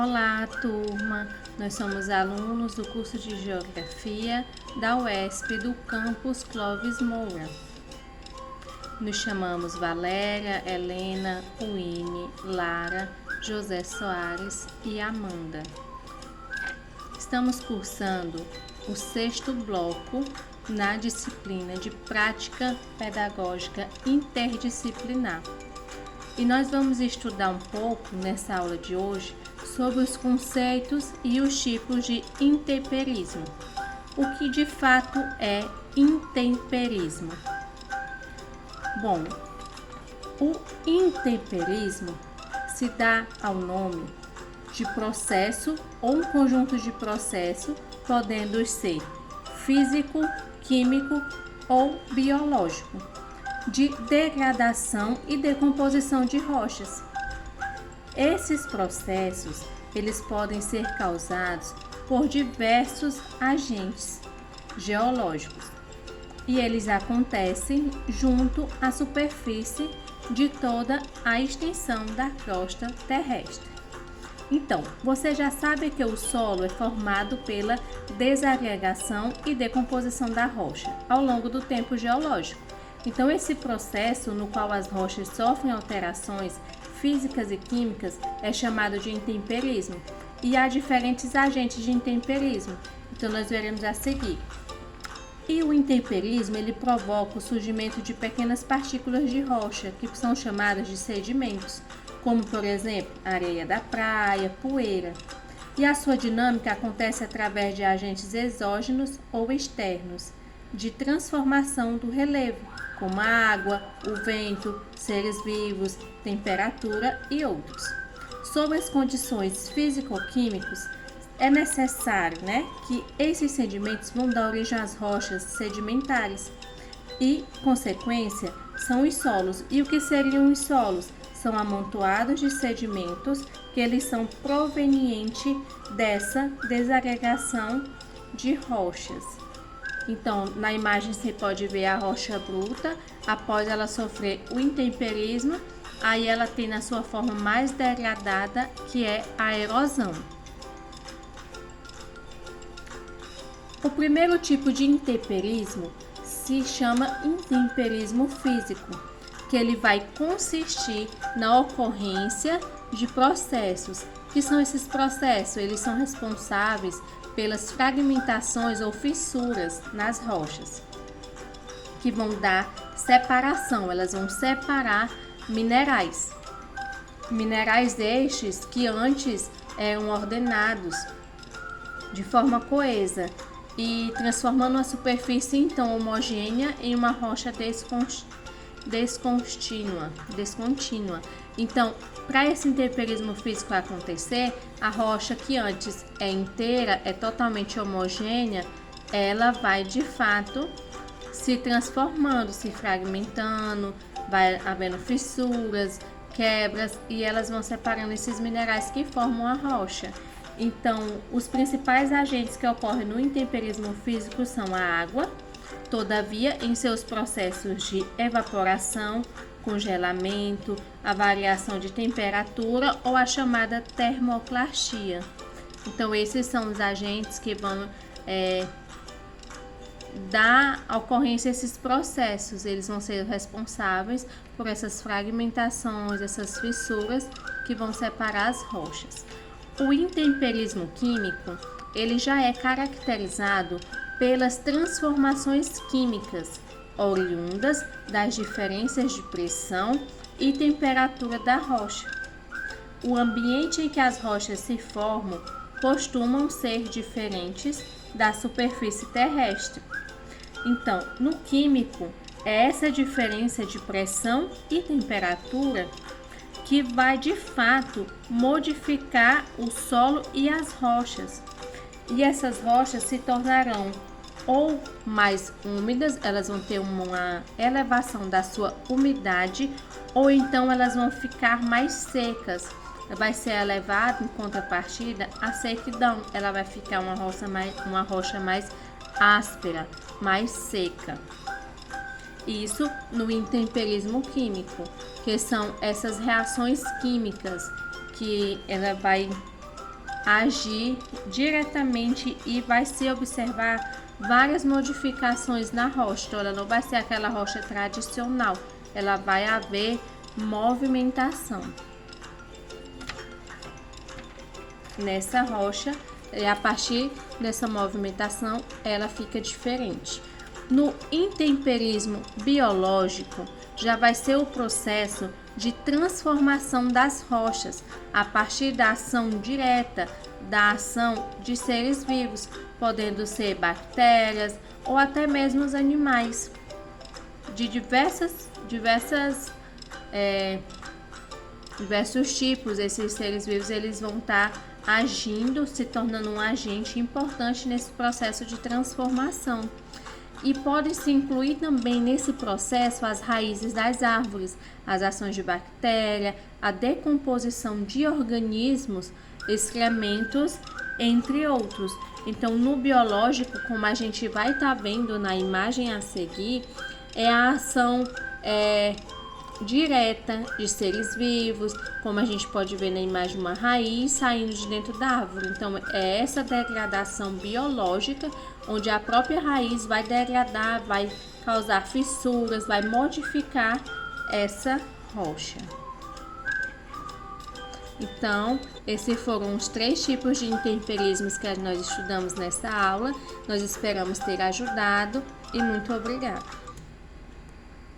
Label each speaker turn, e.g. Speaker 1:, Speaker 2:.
Speaker 1: Olá, turma! Nós somos alunos do curso de Geografia da UESP do campus Clóvis Moura. Nos chamamos Valéria, Helena, Uine, Lara, José Soares e Amanda. Estamos cursando o 6º bloco na disciplina de Prática Pedagógica Interdisciplinar. E nós vamos estudar um pouco nessa aula de hoje sobre os conceitos e os tipos de intemperismo. O que de fato é intemperismo? Bom, o intemperismo se dá ao nome de processo ou um conjunto de processos, podendo ser físico, químico ou biológico, de degradação e decomposição de rochas. Esses processos, eles podem ser causados por diversos agentes geológicos e eles acontecem junto à superfície de toda a extensão da crosta terrestre. Então, você já sabe que o solo é formado pela desagregação e decomposição da rocha ao longo do tempo geológico. Então, esse processo no qual as rochas sofrem alterações físicas e químicas é chamado de intemperismo. E há diferentes agentes de intemperismo, então nós veremos a seguir. E o intemperismo, ele provoca o surgimento de pequenas partículas de rocha, que são chamadas de sedimentos, como por exemplo, areia da praia, poeira. E a sua dinâmica acontece através de agentes exógenos ou externos, de transformação do relevo, como a água, o vento, seres vivos, temperatura e outros. Sob as condições físico-químicas, é necessário, que esses sedimentos vão dar origem às rochas sedimentares e, consequência, são os solos. E o que seriam os solos? São amontoados de sedimentos que eles são provenientes dessa desagregação de rochas. Então, na imagem você pode ver a rocha bruta, após ela sofrer o intemperismo, aí ela tem na sua forma mais degradada, que é a erosão. O primeiro tipo de intemperismo se chama intemperismo físico, que ele vai consistir na ocorrência de processos. O que são esses processos? Eles são responsáveis pelas fragmentações ou fissuras nas rochas, que vão dar separação, elas vão separar minerais. Minerais estes que antes eram ordenados de forma coesa e transformando a superfície então homogênea em uma rocha descontínua. Então, para esse intemperismo físico acontecer, a rocha que antes é inteira, é totalmente homogênea, ela vai de fato se transformando, se fragmentando, vai havendo fissuras, quebras e elas vão separando esses minerais que formam a rocha. Então, os principais agentes que ocorrem no intemperismo físico são a água. Todavia, em seus processos de evaporação, congelamento, a variação de temperatura ou a chamada termoclastia. Então, esses são os agentes que vão dar ocorrência a esses processos. Eles vão ser responsáveis por essas fragmentações, essas fissuras que vão separar as rochas. O intemperismo químico, ele já é caracterizado pelas transformações químicas oriundas das diferenças de pressão e temperatura da rocha. O ambiente em que as rochas se formam costumam ser diferentes da superfície terrestre. Então, no químico, é essa diferença de pressão e temperatura que vai de fato modificar o solo e as rochas. E essas rochas se tornarão ou mais úmidas, elas vão ter uma elevação da sua umidade, ou então elas vão ficar mais secas. Vai ser elevada em contrapartida a sequidão, ela vai ficar uma rocha mais áspera, mais seca. Isso no intemperismo químico, que são essas reações químicas que ela vai agir diretamente e vai se observar várias modificações na rocha. Então, ela não vai ser aquela rocha tradicional, ela vai haver movimentação nessa rocha, e a partir dessa movimentação ela fica diferente. No intemperismo biológico, já vai ser o processo de transformação das rochas a partir da ação direta, da ação de seres vivos, podendo ser bactérias ou até mesmo os animais. De diversos tipos, esses seres vivos eles vão estar agindo, se tornando um agente importante nesse processo de transformação. E pode-se incluir também nesse processo as raízes das árvores, as ações de bactéria, a decomposição de organismos, excrementos, entre outros. Então, no biológico, como a gente vai estar vendo na imagem a seguir, é a ação direta de seres vivos, como a gente pode ver na imagem, uma raiz saindo de dentro da árvore. Então, é essa degradação biológica, onde a própria raiz vai degradar, vai causar fissuras, vai modificar essa rocha. Então, esses foram os 3 tipos de intemperismos que nós estudamos nessa aula. Nós esperamos ter ajudado e muito obrigada.